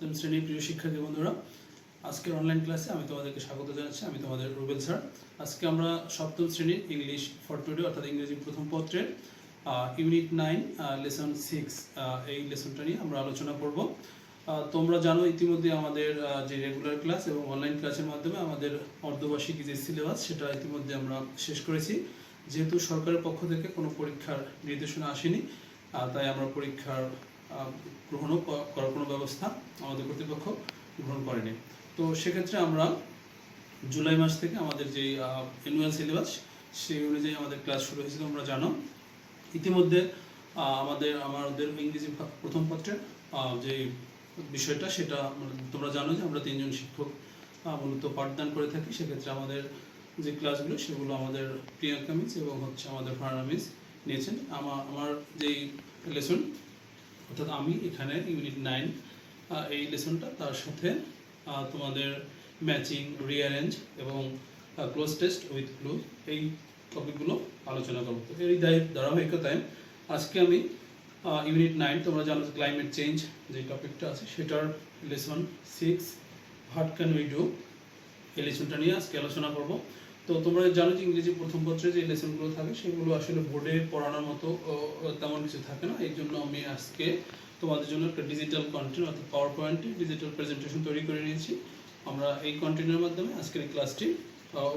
সপ্তম শ্রেণীর প্রিয় শিক্ষার্থী বন্ধুরা, আজকের অনলাইন ক্লাসে আমি তোমাদেরকে স্বাগত জানাচ্ছি। আমি তোমাদের রুবেল স্যার। আজকে আমরা সপ্তম শ্রেণীর ইংলিশ ফর টুডে অর্থাৎ ইংরেজি প্রথম পত্রের ইউনিট 9 লেসন 6 এই লেসনটা নিয়ে আমরা আলোচনা করব। তোমরা জানো ইতিমধ্যে আমাদের যে রেগুলার ক্লাস এবং অনলাইন ক্লাসের মাধ্যমে আমাদের অর্ধবার্ষিক যে সিলেবাস সেটা ইতিমধ্যে আমরা শেষ করেছি। যেহেতু সরকারের পক্ষ থেকে কোনো পরীক্ষার নির্দেশনা আসেনি, তাই আমরা পরীক্ষার গ্রহণও করার কোনো ব্যবস্থা আমাদের কর্তৃপক্ষ গ্রহণ করেনি। তো সেক্ষেত্রে আমরা জুলাই মাস থেকে আমাদের যে অ্যানুয়াল সিলেবাস সেই অনুযায়ী আমাদের ক্লাস শুরু হয়েছিল। তোমরা জানো ইতিমধ্যে আমাদের ইংরেজি প্রথম পত্রের যে বিষয়টা সেটা তোমরা জানো যে আমরা 3 জন শিক্ষক মূলত পাঠদান করে থাকি। সেক্ষেত্রে আমাদের যে ক্লাসগুলো সেগুলো আমাদের প্রিয়াঙ্কা মিস এবং আমাদের ফারহানা মিস নিয়েছেন। আমার যেই লেসন অর্থাৎ আমি এখানে ইউনিট 9 এই লেসনটা, তার সাথে তোমাদের ম্যাচিং, রিঅ্যারেঞ্জ এবং ক্লোজ টেস্ট উইথ ক্লু এই টপিকগুলো আলোচনা করব। তো এই ধারাবাহিকতায় আজকে আমি ইউনিট 9, তোমরা জানো ক্লাইমেট চেঞ্জ যে টপিকটা আছে সেটার lesson 6 what can we do এই লেসনটা নিয়ে আজকে আলোচনা করব। তো তোমরা জানো যে ইংরেজি প্রথম পত্রে যে লেসনগুলো থাকে সেগুলো আসলে বোর্ডে পড়ানোর মতো তেমন কিছু থাকে না। এই জন্য আমি আজকে তোমাদের জন্য একটা ডিজিটাল কন্টেন্ট অর্থাৎ পাওয়ার পয়েন্টে ডিজিটাল প্রেজেন্টেশন তৈরি করে নিয়েছি। আমরা এই কন্টেন্টের মাধ্যমে আজকের এই ক্লাসটি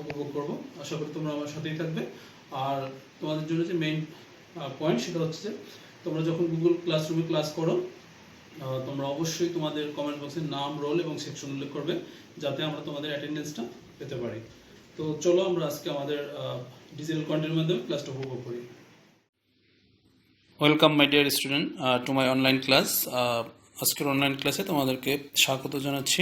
উপভোগ করব। আশা করি তোমরা আমার সাথেই থাকবে। আর তোমাদের জন্য যে মেইন পয়েন্ট সেটা হচ্ছে যে তোমরা যখন গুগল ক্লাসরুমে ক্লাস করো, তোমরা অবশ্যই তোমাদের কমেন্ট বক্সে নাম, রোল এবং সেকশন উল্লেখ করবে যাতে আমরা তোমাদের অ্যাটেন্ডেন্সটা পেতে পারি। তো চলো আমরা আজকে আমাদের ডিজিটাল কন্টেন্টের মাধ্যমে ক্লাসটা উপভোগ করি। Welcome my dear student to my online class. আজকের অনলাইন ক্লাসে তোমাদেরকে স্বাগত জানাচ্ছি।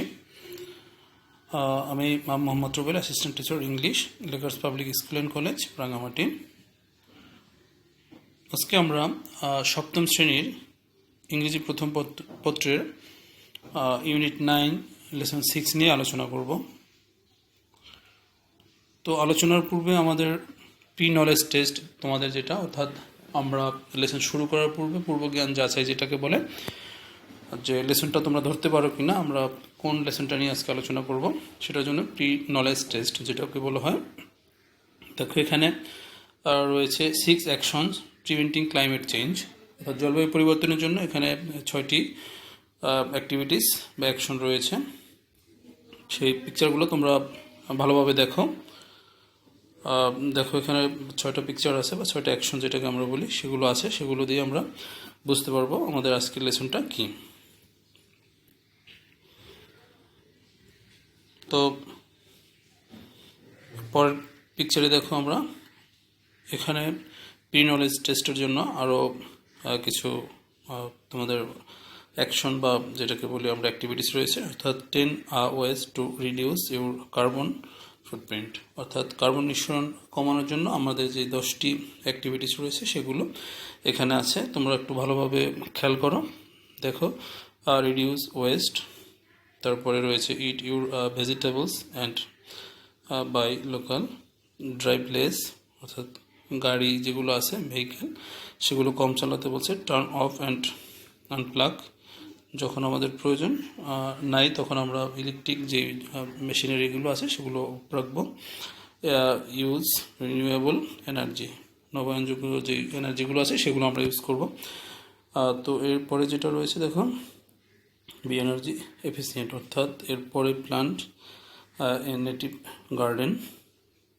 আমি Mohammad Rubel, assistant teacher English, Lakers public school and college, Rangamati. আজকে আমরা সপ্তম শ্রেণীর ইংরেজি প্রথম পত্রের ইউনিট 9 লেসন 6 নিয়ে আলোচনা করব। তো আলোচনার পূর্বে আমাদের প্রি নলেজ টেস্ট তোমাদের যেটা, অর্থাৎ আমরা লেসন শুরু করার পূর্বে পূর্ব জ্ঞান যাচাই যেটাকে বলে, যে লেসনটা তোমরা ধরতে পারো কিনা, আমরা কোন লেসনটা নিয়ে আজকে আলোচনা করব সেটার জন্য প্রি নলেজ টেস্ট যেটাকে বলা হয়। দেখো এখানে রয়েছে 6 অ্যাকশনস প্রিভেন্টিং ক্লাইমেট চেঞ্জ, অর্থাৎ জলবায়ু পরিবর্তনের জন্য এখানে 6টি অ্যাক্টিভিটিস বা অ্যাকশন রয়েছে। সেই পিকচারগুলো তোমরা ভালোভাবে দেখো। এখানে 6টা পিকচার আছে বা 6টা অ্যাকশন যেটাকে আমরা বলি সেগুলো আছে, সেগুলো দিয়ে আমরা বুঝতে পারবো আমাদের আজকের লেসনটা কি। তো পরের পিকচারে দেখো আমরা এখানে প্রি নলেজ টেস্টের জন্য আরও কিছু তোমাদের অ্যাকশন বা যেটাকে বলি আমরা অ্যাক্টিভিটিস রয়েছে, অর্থাৎ 10 ways to reduce your carbon footprint, অর্থাৎ কার্বন নিঃসরণ কমানোর জন্য আমাদের যে 10টি অ্যাক্টিভিটিস রয়েছে সেগুলো এখানে আছে। তোমরা একটু ভালোভাবে খেয়াল করো, দেখো রিডিউস ওয়েস্ট, তারপরে রয়েছে eat your vegetables and buy local, drive less, অর্থাৎ গাড়ি যেগুলো আছে ভেহিকেল সেগুলো কম চালাতে বলছে, টার্ন অফ অ্যান্ড আনপ্লাগ, যখন আমাদের প্রয়োজন নাই তখন আমরা ইলেকট্রিক যে মেশিনারিগুলো আছে সেগুলো রাখবো, ইউজ রিনিউয়েবল এনার্জি, নবায়নযোগ্য যে এনার্জিগুলো আছে সেগুলো আমরা ইউজ করব। তো এরপরে যেটা রয়েছে দেখো বি এনার্জি এফিসিয়েন্ট, অর্থাৎ এরপরে প্লান্ট নেটিভ গার্ডেন,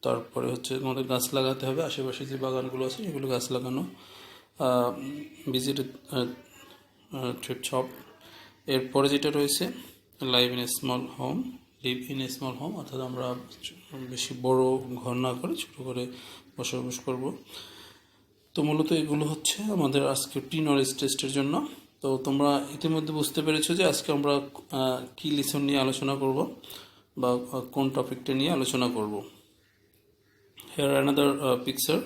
তারপরে হচ্ছে আমাদের গাছ লাগাতে হবে, আশেপাশে যে বাগানগুলো আছে সেগুলো গাছ লাগানো, ভিজিট ট্রিপ শপ। এরপরে যেটা রয়েছে live in a small home, অর্থাৎ আমরা বেশি বড় ঘর না করে ছোটো করে বসবাস করব। তো মূলত এগুলো হচ্ছে আমাদের আজকে প্রি নলেজ টেস্টের জন্য। তো তোমরা ইতিমধ্যে বুঝতে পেরেছো যে আজকে আমরা কী লেসন নিয়ে আলোচনা করব বা কোন টপিকটা নিয়ে আলোচনা করব। Here another picture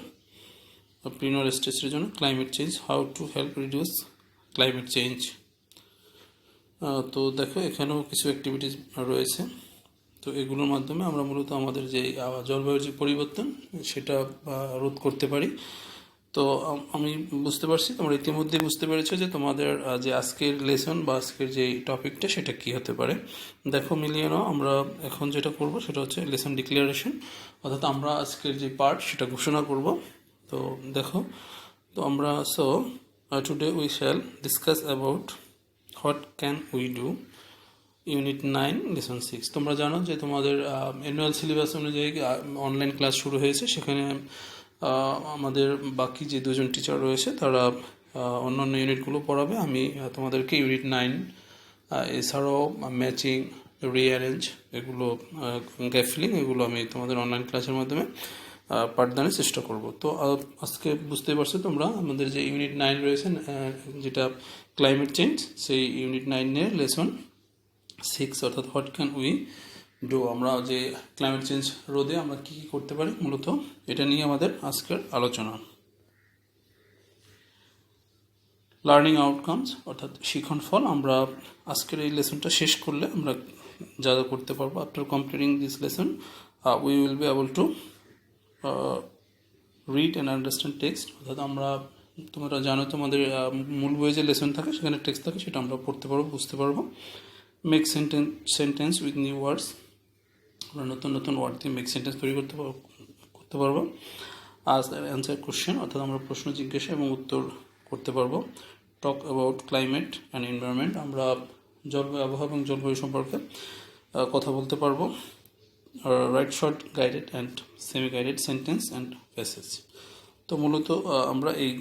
pre knowledge টেস্টের জন্য climate change, how to help reduce climate change. তো দেখো এখানেও কিছু অ্যাক্টিভিটিস রয়েছে। তো এগুলোর মাধ্যমে আমরা মূলত আমাদের যে জলবায়ুর যে পরিবর্তন সেটা রোধ করতে পারি। তো আমি বুঝতে পারছি তোমরা ইতিমধ্যেই বুঝতে পেরেছো যে তোমাদের যে আজকের লেসন বা আজকের যে টপিকটা সেটা কি হতে পারে। দেখো মিলিয়ে নাও, আমরা এখন যেটা করব সেটা হচ্ছে লেসন ডিক্লারেশন, অর্থাৎ আমরা আজকের যে পার্ট সেটা ঘোষণা করব। তো দেখো, তো আমরা today we shall discuss about what can we do unit 9 lesson 6। তোমরা জানো যে তোমাদের অ্যানুয়াল সিলেবাস অনুযায়ী অনলাইন ক্লাস শুরু হয়েছে। সেখানে আমাদের বাকি যে দুজন টিচার রয়েছে তারা অন্যান্য ইউনিটগুলো পড়াবে। আমি তোমাদেরকে ইউনিট 9 এছাড়াও ম্যাচিং, রিঅ্যারেঞ্জ, এগুলো গ্যাপ ফিলিং, এগুলো আমি তোমাদের অনলাইন ক্লাসের মাধ্যমে পাঠদানের চেষ্টা করব। তো আজকে বুঝতেই পারছো তোমরা আমাদের যে ইউনিট 9 রয়েছে, যেটা ক্লাইমেট চেঞ্জ, সেই ইউনিট 9-এর লেসন 6 অর্থাৎ হোয়াট ক্যান উই ডু, আমরা যে ক্লাইমেট চেঞ্জ রোধে আমরা কী কী করতে পারি, মূলত এটা নিয়ে আমাদের আজকের আলোচনা। লার্নিং আউটকামস অর্থাৎ শিখন ফল, আমরা আজকের এই লেসনটা শেষ করলে আমরা যা যা করতে পারবো। After completing this lesson we will be able to read and understand text, অর্থাৎ আমরা, তোমরা জানো তোমাদের মূল বইয়ে যে লেসন থাকে সেখানে টেক্সট থাকে, সেটা আমরা পড়তে পারবো, বুঝতে পারবো। Make sentence with new words, আমরা নতুন নতুন ওয়ার্ড দিয়ে মেক সেন্টেন্স তৈরি করতে পারবো। অ্যান্সার কোশ্চেন, অর্থাৎ আমরা প্রশ্ন জিজ্ঞাসা এবং উত্তর করতে পারবো। Talk about climate and environment, আমরা জলবায়ু, আবহাওয়া এবং জলবায়ু সম্পর্কে কথা বলতে পারবো। Right short guided and semi guided sentence and passage. তো মূলত আমরা এই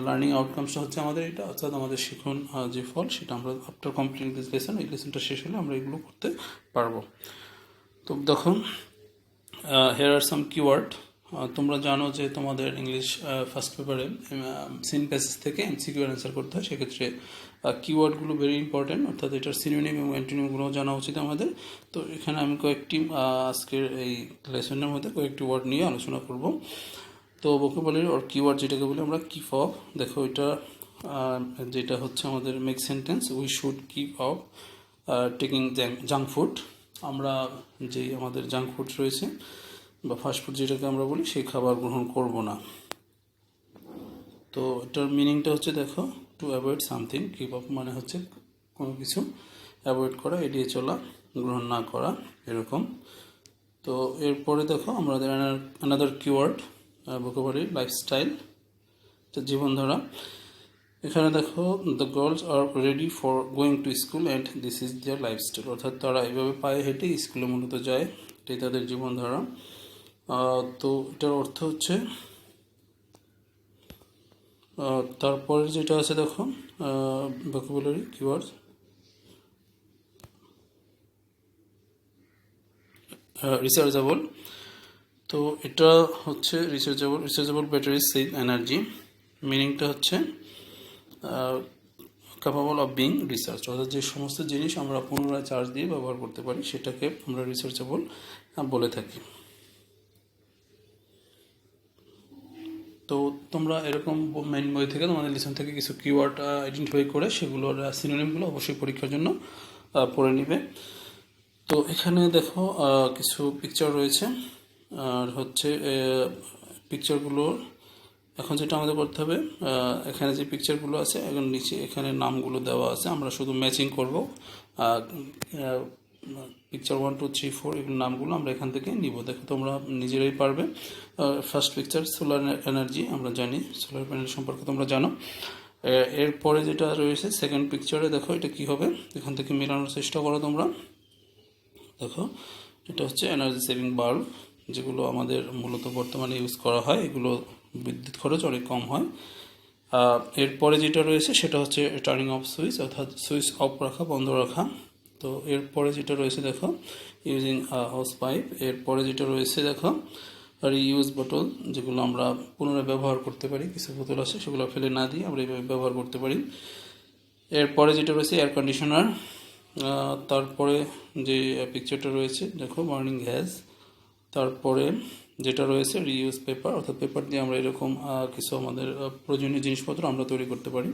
লার্নিং আউটকামসটা হচ্ছে আমাদের এটা, অর্থাৎ আমাদের শিখন যে ফল সেটা আমরা আফটার কমপ্লিটিং দিস লেসন, এই লেসনটা শেষ হলে আমরা এগুলো করতে পারবো। তো দেখো, হেয়ার আর সাম কিওয়ার্ড। তোমরা জানো যে তোমাদের ইংলিশ ফার্স্ট পেপারে সিন প্যাসেজ থেকে এমসিকিউ অ্যান্সার করতে হয়। সেক্ষেত্রে কিওয়ার্ডগুলো ভেরি ইম্পর্টেন্ট, অর্থাৎ এটার সিনোনিম এবং অ্যান্টোনিমগুলোও জানা উচিত আমাদের। তো এখানে আমি কয়েকটি আজকের এই লেসনের মধ্যে কয়েকটি ওয়ার্ড নিয়ে আলোচনা করব। তো ভোকাবুলারি আর কিওয়ার্ড যেটাকে বলি আমরা কিপ অফ, দেখো এটা যেটা হচ্ছে আমাদের make sentence, we should keep of taking junk food, আমরা যে আমাদের জাঙ্ক ফুড রয়েছে বা ফাস্টফুড যেটাকে আমরা বলি, সেই খাবার গ্রহণ করব না। তো এটার মিনিংটা হচ্ছে, দেখো, to avoid something, keep of মানে হচ্ছে কোনো কিছু অ্যাভয়েড করা, এড়িয়ে চলা, গ্রহণ না করা, এরকম। তো এরপরে দেখো আমাদের অ্যানাদার কিওয়ার্ড ভোকাবুলারি লাইফস্টাইল, জীবনধারা। এখানে দেখো, the girls are ready for going to school and this is their lifestyle, অর্থাৎ তারা এইভাবে পায়ে হেঁটে স্কুলে মূলত যায়, এটাই তাদের জীবনধারা। তো এটার অর্থ হচ্ছে, তারপরে যেটা আছে দেখো ভোকাবুলারি কিওয়ার্ড রিচার্জেবল। তো এটা হচ্ছে রিচার্জেবল ব্যাটারি সেভ এনার্জি, মিনিংটা হচ্ছে ক্যাপাবল অফ বিং রিসার্চ, অর্থাৎ যে সমস্ত জিনিস আমরা পুনরায় চার্জ দিয়ে ব্যবহার করতে পারি সেটাকে আমরা রিচার্জেবল বলে থাকি। তো তোমরা এরকম মেইন বই থেকে, তোমাদের লেসন থেকে কিছু কিওয়ার্ড আইডেন্টিফাই করে সেগুলোর সিনোনিমগুলো অবশ্যই পরীক্ষার জন্য পড়ে নিবে। তো এখানে দেখো কিছু পিকচার রয়েছে, আর হচ্ছে পিকচারগুলোর এখন যেটা আমাদের করতে হবে, এখানে যে পিকচারগুলো আছে এখন নিচে এখানে নামগুলো দেওয়া আছে, আমরা শুধু ম্যাচিং করব। পিকচার 1 2 3 4 এগুলো নামগুলো আমরা এখান থেকে নিব। দেখো তোমরা নিজেরাই পারবে। ফার্স্ট পিকচার সোলার এনার্জি, আমরা জানি সোলার প্যানেল সম্পর্কে তোমরা জানো। এরপরে যেটা রয়েছে সেকেন্ড পিকচারে, দেখো এটা কি হবে, এখান থেকে মেলানোর চেষ্টা করো তোমরা। দেখো এটা হচ্ছে এনার্জি সেভিং বাল্ব, যেগুলো আমাদের মূলত বর্তমানে ইউজ করা হয়, এগুলো বিদ্যুৎ খরচ অনেক কম হয়। এরপরে যেটা রয়েছে সেটা হচ্ছে টার্নিং অফ সুইচ, অর্থাৎ সুইচ অফ রাখা, বন্ধ রাখা। তো এরপরে যেটা রয়েছে দেখো ইউজিং হাউস পাইপ। এরপরে যেটা রয়েছে দেখো রিইউজ বোতল, যেগুলো আমরা পুনরায় ব্যবহার করতে পারি, কিছু বোতল আছে সেগুলো ফেলে না দিয়ে আমরা এইভাবে ব্যবহার করতে পারি। এরপরে যেটা রয়েছে এয়ার কন্ডিশনার। তারপরে যে পিকচারটা রয়েছে দেখো বার্নিং গ্যাস। তারপরে যেটা রয়েছে রিইউজ পেপার, অর্থাৎ পেপার দিয়ে আমরা এরকম কিছু আমাদের প্রয়োজনীয় জিনিসপত্র আমরা তৈরি করতে পারি।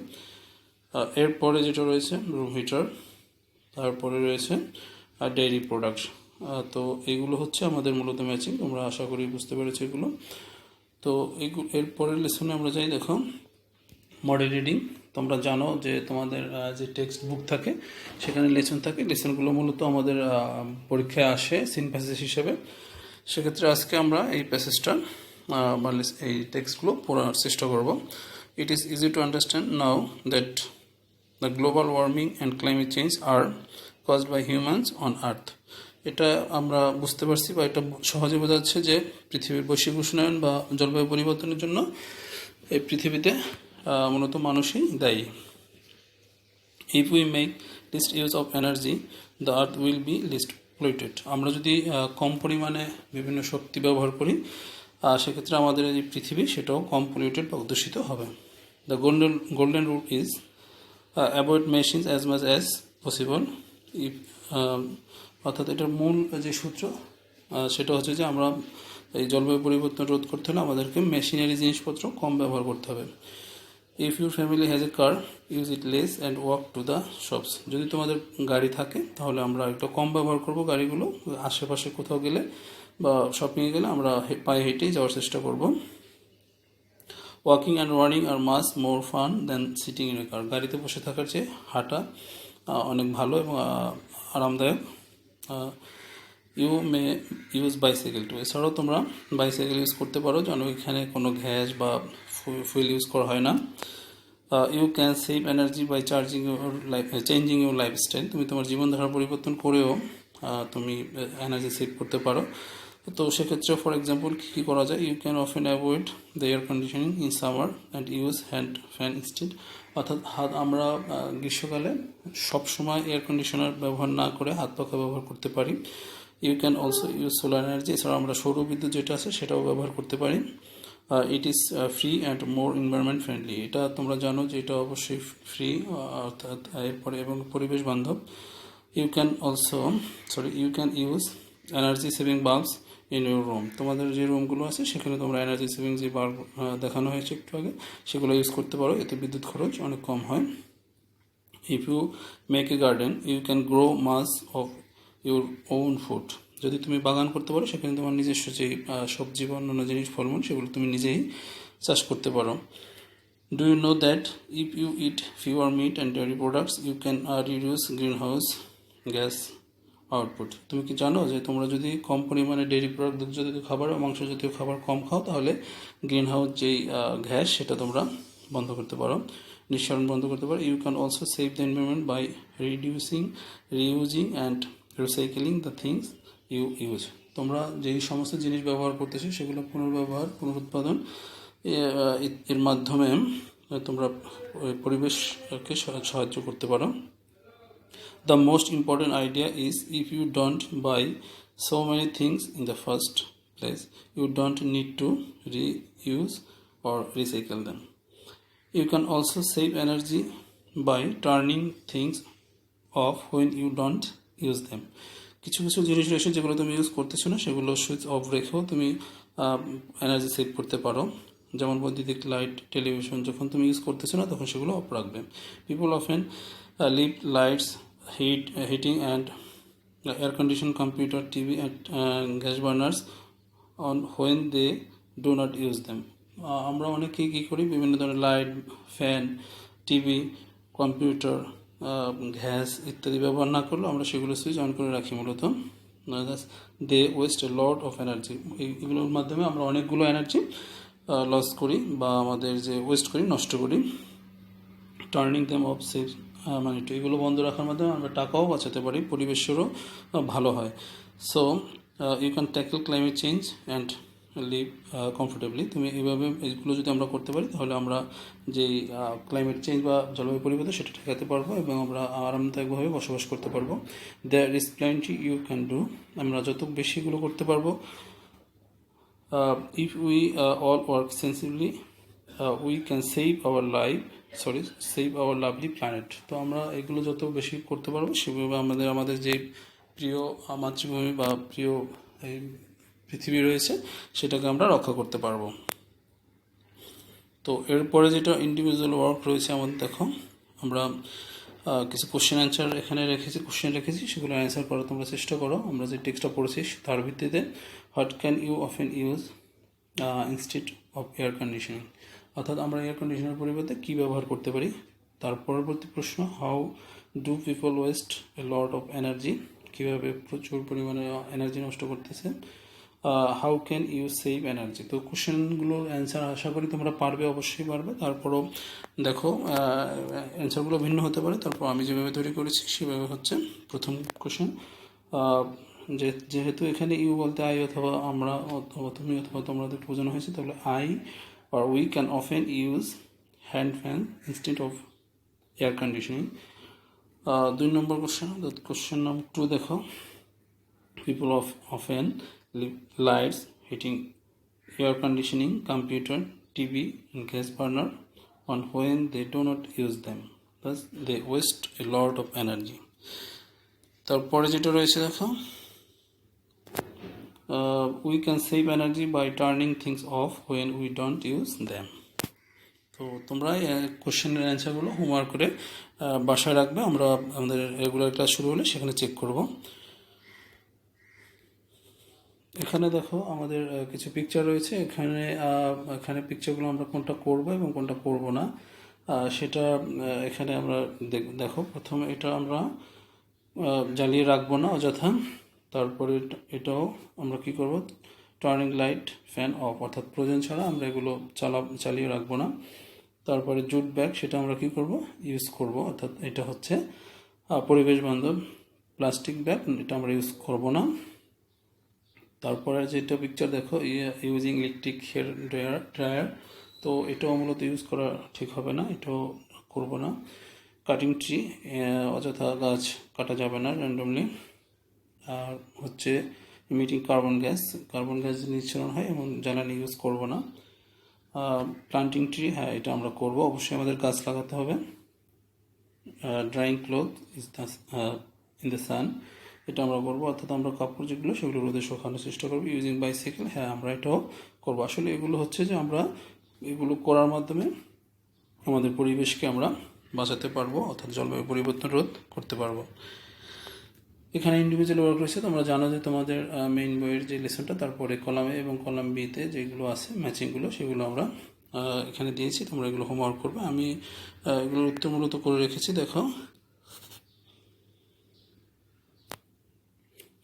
এরপরে যেটা রয়েছে রুম হিটার। তারপরে রয়েছে ডেইরি প্রোডাক্ট। তো এগুলো হচ্ছে আমাদের মূলত ম্যাচিং, তোমরা আশা করি বুঝতে পেরেছো এগুলো। তো এর পরের লেসনে আমরা যাই। দেখো, মডেল রিডিং। তোমরা জানো যে তোমাদের যে টেক্সট বুক থাকে সেখানে লেসন থাকে। লেসনগুলো মূলত আমাদের পরীক্ষায় আসে সিন প্যাসেজ হিসেবে। সেক্ষেত্রে আজকে আমরা এই প্যাসেজটা বা এই টেক্সটগুলো পড়ার চেষ্টা করব। It is easy to understand now that the global warming and climate change are caused by humans on earth. এটা আমরা বুঝতে পারছি বা এটা সহজে বোঝা যাচ্ছে যে পৃথিবীর বৈশ্বিক উষ্ণায়ন বা জলবায়ু পরিবর্তনের জন্য এই পৃথিবীতে মূলত মানুষই দায়ী। If we make least use of energy the earth will be least polluted. আমরা যদি কম পরিমাণে বিভিন্ন শক্তি ব্যবহার করি সেক্ষেত্রে আমাদের এই পৃথিবী সেটাও কম পলিউটেড বা দূষিত হবে। The golden rule is avoid machines as much as possible. If অর্থাৎ এটার মূল যে সূত্র সেটা হচ্ছে যে আমরা এই জলবায়ু পরিবর্তন রোধ করতে হলে আমাদেরকে মেশিনারি জিনিসপত্র কম ব্যবহার করতে হবে। If your family has a car use it less and walk to the shops. যদি তোমাদের গাড়ি থাকে তাহলে আমরা একটু কম ব্যবহার করব গাড়িগুলো। আশেপাশে কোথাও গেলে বা শপিংয়ে গেলে আমরা পায়ে হেঁটেই যাওয়ার চেষ্টা করব। Walking and running are much more fun than sitting in a car. গাড়িতে বসে থাকার চেয়ে হাঁটা অনেক ভালো এবং আরামদায়ক। You may use bicycle too. এছাড়াও তোমরা বাইসাইকেল ইউজ করতে পারো, যেন এখানে কোনো গ্যাস বা ফুয়েল ইউজ করা হয় না। You can save energy by changing your lifestyle. তুমি তোমার জীবনধারা পরিবর্তন করেও তুমি এনার্জি সেভ করতে পারো। তো সেক্ষেত্রে ফর এক্সাম্পল কী করা যায়? You can often avoid the air conditioning in summer and use hand fan instead. অর্থাৎ আমরা গ্রীষ্মকালে সবসময় এয়ার কন্ডিশনার ব্যবহার না করে হাত পাখা ব্যবহার করতে পারি। You can also use solar energy. এছাড়া আমরা সৌরবিদ্যুৎ যেটা আছে সেটাও ব্যবহার করতে পারি। It is free and more environment friendly. এটা তোমরা জানো যে এটা অবশ্যই ফ্রি অর্থাৎ এরপরে এবং পরিবেশ বান্ধব। You can use energy saving bulbs in your room. তোমাদের যে রুমগুলো আছে সেখানে তোমরা এনার্জি সেভিং যে বাল্ব দেখানো হয়েছে একটু আগে সেগুলো ইউজ করতে পারো, এতে বিদ্যুৎ খরচ অনেক কম হয়। If you make a garden you can grow much of your own food. যদি তুমি বাগান করতে পারো সেখানে তোমার নিজস্ব যে সবজি বা অন্যান্য জিনিস ফলমূল সেগুলো তুমি নিজেই চাষ করতে পারো। Do you know that if you eat fewer meat and dairy products you can reduce green house gas output. তুমি কি জানো যে তোমরা যদি কম পরিমাণে ডেয়ারি প্রোডাক্ট, দুধ জাতীয় খাবার ও মাংস জাতীয় খাবার কম খাও তাহলে গ্রিন হাউস যেই গ্যাস সেটা তোমরা বন্ধ করতে পারো, নিঃসরণ বন্ধ করতে পারো। You can also save the environment by reusing and recycling the things you use. তোমরা যেই সমস্ত জিনিস ব্যবহার করতেছো সেগুলো পুনর্ব্যবহার, পুনরুৎপাদন এর মাধ্যমে তোমরা পরিবেশকে সাহায্য করতে পারো। The most important idea is if you don't buy so many things in the first place, you don't need to reuse or recycle them. You can also save energy by turning things off when you don't use them. কিছু কিছু জিনিস রয়েছে যেগুলো তুমি use করতেছো না সেগুলো switch off রেখেও তুমি এনার্জি সেভ করতে পারো। যেমন বৈদ্যুতিক লাইট, টেলিভিশন যখন তুমি ইউজ করতেছো না তখন সেগুলো অফ রাখবে। People often leave lights heating and air conditioned computer, TV and gas burners on when they do not use them. আমরা অনেকেই কী করি, বিভিন্ন ধরনের light, fan, TV, computer, gas ইত্যাদি ব্যবহার না করলেও আমরা সেগুলো সুইচ অন করে রাখি। মূলত they waste a lot of energy. এইগুলোর মাধ্যমে আমরা অনেকগুলো এনার্জি লস করি বা আমাদের যে ওয়েস্ট করি, নষ্ট করি। টার্নিং দেম অফ সেভ মানে এগুলো বন্ধ রাখার মাধ্যমে আমরা টাকাও বাঁচাতে পারি, পরিবেশেরও ভালো হয়। So you can tackle climate change and live comfortably. তুমি এইভাবে এইগুলো যদি আমরা করতে পারি তাহলে আমরা যেই ক্লাইমেট চেঞ্জ বা জলবায়ু পরিবর্তন সেটা ঠেকাতে পারবো এবং আমরা আরামদায়কভাবে বসবাস করতে পারবো। There is plenty you can do. আমরা যত বেশিগুলো করতে পারবো, if we all work sensibly we can save our lovely planet. তো আমরা এগুলো যত বেশি করতে পারবো সেভাবে আমাদের যে প্রিয় মাতৃভূমি বা প্রিয় এই পৃথিবী রয়েছে সেটাকে আমরা রক্ষা করতে পারবো। তো এরপরে যেটা ইন্ডিভিজুয়াল ওয়ার্ক রয়েছে আমাদের, দেখো আমরা কিছু কোশ্চেন অ্যান্সার এখানে রেখেছি, সেগুলো অ্যান্সার করার তোমরা চেষ্টা করো। আমরা যে টেক্সটটা পড়েছি তার ভিত্তিতে what can you often use instead of air conditioning, অর্থাৎ আমরা এয়ার কন্ডিশনার পরিবর্তে কী ব্যবহার করতে পারি। তার পরবর্তী প্রশ্ন, how do people waste a lot of energy, কীভাবে প্রচুর পরিমাণে এনার্জি নষ্ট করতেছে। How can you save energy. তো কোশ্চেনগুলোর অ্যান্সার আশা করি তোমরা পারবে, অবশ্যই পারবে। তারপরও দেখো অ্যান্সারগুলো ভিন্ন হতে পারে, তারপর আমি যেভাবে তৈরি করেছি সেভাবে হচ্ছে। প্রথম কোশ্চেন, যেহেতু এখানে ইউ বলতে আই অথবা আমরা অথবা তুমি অথবা তোমাদের বোঝানো হয়েছে, তাহলে I or we can often use hand fan instead of air conditioning. 2 number question, that question number 2 দেখো, people often leave lights, heating, air conditioning, computer, TV, and gas burner on when they do not use them, thus they waste a lot of energy. তারপরে যেটা রয়েছে দেখো, we can save energy by turning things off when we don't use them. তো তোমরা কোশ্চেনের অ্যান্সারগুলো homework করে বাসায় রাখবে, আমরা আমাদের রেগুলার ক্লাস শুরু হলে সেখানে চেক করব। এখানে দেখো আমাদের কিছু পিকচার রয়েছে, এখানে পিকচারগুলো আমরা কোনটা করব এবং কোনটা করব না সেটা এখানে আমরা দেখো। প্রথমে এটা আমরা জ্বালিয়ে রাখবো না অযথা। তারপরে এটাও আমরা কি করব, টার্নিং লাইট ফ্যান অফ, অর্থাৎ প্রয়োজন ছাড়া আমরা এগুলো চালিয়ে রাখবো না। তারপরে জুট ব্যাগ, সেটা আমরা কি করব, ইউজ করব, অর্থাৎ এটা হচ্ছে পরিবেশ বান্ধব। প্লাস্টিক ব্যাগ, এটা আমরা ইউজ করব না। তারপরে যেটা পিকচার দেখো, ইউজিং ইলেকট্রিক হেয়ার ড্রায়ার, তো এটাও মূলত ইউজ করা ঠিক হবে না, এটাও করব না। কাটিং ট্রি, অযথা গাছ কাটা যাবে না র্যান্ডমলি। আর হচ্ছে ইমিটিং কার্বন গ্যাস নিঃসরণ হয় এবং জ্বালানি ইউজ করব না। প্লান্টিং ট্রি, হ্যাঁ এটা আমরা করব, অবশ্যই আমাদের গাছ লাগাতে হবে। Drawing cloth in the sun, এটা আমরা করবো, অর্থাৎ আমরা কাপড় যেগুলো সেগুলো রোদে শুকানোর চেষ্টা করবো। ইউজিং বাইসাইকেল, হ্যাঁ আমরা এটাও করবো। আসলে এগুলো হচ্ছে যে আমরা এগুলো করার মাধ্যমে আমাদের পরিবেশকে আমরা বাঁচাতে পারবো, অর্থাৎ জলবায়ু পরিবর্তন রোধ করতে পারবো। এখানে ইন্ডিভিজুয়াল ওয়ার্ক রয়েছে, তোমরা জানো যে তোমাদের মেইন বইয়ের যে লেসনটা, তারপরে কলাম এ এবং কলাম বিতে যেগুলো আছে ম্যাচিংগুলো, সেগুলো আমরা এখানে দিয়েছি, তোমরা এগুলো হোমওয়ার্ক করবে। আমি এগুলোর উত্তর মূলত করে রেখেছি, দেখো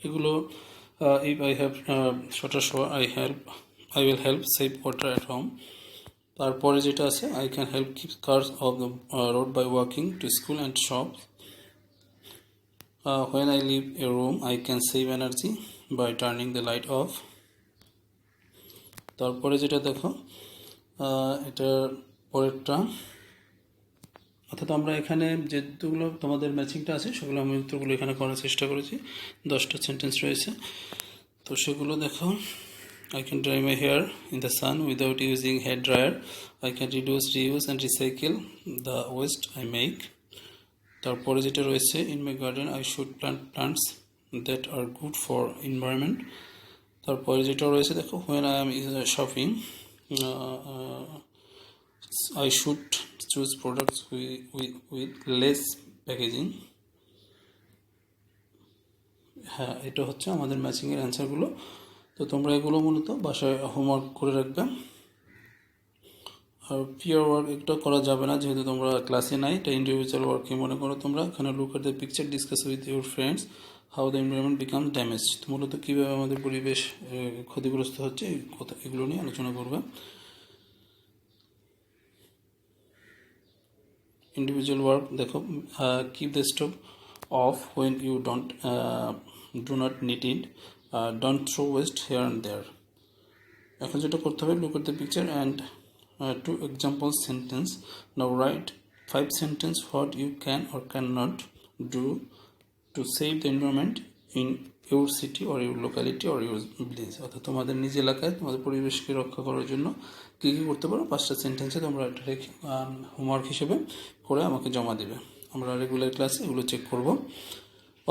এগুলো। if I have shorter shower, I will help save water at home. তারপরে যেটা আছে, I can help keep cars off the road by walking to school and shops. When I leave a room, I can save energy by turning the light off. তারপরে যেটা দেখো, এটার পরেরটা, অর্থাৎ আমরা এখানে যেগুলো তোমাদের ম্যাচিংটা আছে সেগুলো আমি উত্তরগুলো এখানে করার চেষ্টা করেছি। 10টা সেন্টেন্স রয়েছে, তো সেগুলো দেখো। I can dry my hair in the sun without using hair dryer. I can reduce, reuse and recycle the waste I make. তারপরে যেটা রয়েছে, in my garden I should plant plants that are good for environment. তারপরে যেটা রয়েছে দেখো, when I am shopping I should choose products with less packaging. হ্যাঁ এটা হচ্ছে আমাদের ম্যাচিংয়ের অ্যান্সারগুলো। তো তোমরা এগুলো মূলত বাসায় হোমওয়ার্ক করে রাখবে। আর পিয়ার ওয়ার্ক এটা করা যাবে না, যেহেতু তোমরা ক্লাসে নাই, এটা ইন্ডিভিজুয়াল ওয়ার্কই মনে করো তোমরা। এখানে look at the picture, discuss with your friends how the environment become damage, মূলত কীভাবে আমাদের পরিবেশ ক্ষতিগ্রস্ত হচ্ছে এগুলো নিয়ে আলোচনা করবে। ইন্ডিভিজুয়াল ওয়ার্ক দেখো, keep the stove of when you do not need it, don't throw waste here and there. এখন যেটা করতে হবে, look at the picture and 2 example sentence. Now write 5 sentence what you can or cannot do to save the environment in your city or your locality or your village, অর্থাৎ তোমাদের নিজ এলাকায় তোমাদের পরিবেশকে রক্ষা করার জন্য কী কী করতে পারো 5টা সেন্টেন্সে তোমরা এটা রেখে হোমওয়ার্ক হিসেবে করে আমাকে জমা দেবে। আমরা রেগুলার ক্লাসে এগুলো চেক করব,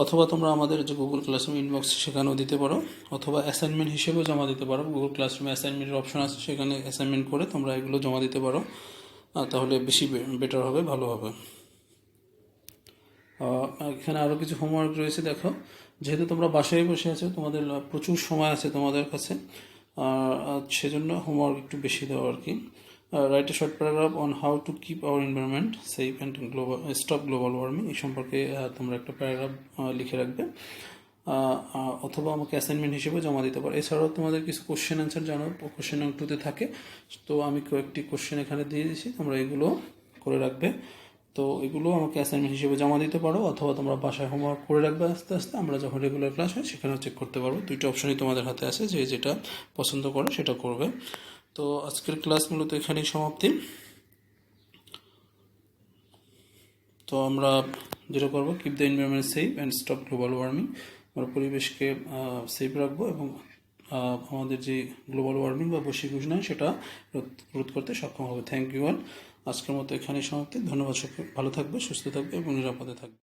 অথবা তোমরা আমাদের যে গুগল ক্লাসরুম ইনবক্স সেখানেও দিতে পারো, অথবা অ্যাসাইনমেন্ট হিসেবেও জমা দিতে পারো। গুগল ক্লাসরুমে অ্যাসাইনমেন্টের অপশন আছে, সেখানে অ্যাসাইনমেন্ট করে তোমরা এগুলো জমা দিতে পারো, তাহলে বেশি বেটার হবে, ভালো হবে। এখানে আরও কিছু হোমওয়ার্ক রয়েছে, দেখো যেহেতু তোমরা বাসায় বসে আছো, তোমাদের প্রচুর সময় আছে তোমাদের কাছে, সেজন্য হোমওয়ার্ক একটু বেশি দেওয়া আর কি। Write a short paragraph on how to keep our environment safe and stop global warming, এই সম্পর্কে তোমরা একটা প্যারাগ্রাফ লিখে রাখবে, অথবা আমাকে অ্যাসাইনমেন্ট হিসেবে জমা দিতে পারো। এছাড়াও তোমাদের কিছু কোশ্চেন অ্যান্সার জানো কোশ্চেন নাম্বার 2-তে থাকে, তো আমি কয়েকটি কোশ্চেন এখানে দিয়ে দিয়েছি, তোমরা এগুলো করে রাখবে। তো এগুলো আমাকে অ্যাসাইনমেন্ট হিসেবে জমা দিতে পারো, অথবা তোমরা বাসায় হোমওয়ার্ক করে রাখবে আস্তে আস্তে, আমরা যখন রেগুলার ক্লাস হয় সেখানেও চেক করতে পারবো। দুইটা অপশনই তোমাদের হাতে আছে, যে যেটা পছন্দ করো সেটা করবে। তো আজকের ক্লাস মূলত এখানেই সমাপ্তি। তো আমরা যেটা করবো, keep the environment safe and stop global warming, আমরা পরিবেশকে সেফ রাখবো এবং আমাদের যে গ্লোবাল ওয়ার্মিং বা বৈশ্বিক উষ্ণায়ন সেটা রোধ করতে সক্ষম হবে। Thank you all. আজকের মতো এখানেই সমাপ্তি। ধন্যবাদ সকল। ভালো থাকবে, সুস্থ থাকবে এবং নিরাপদে থাকবে।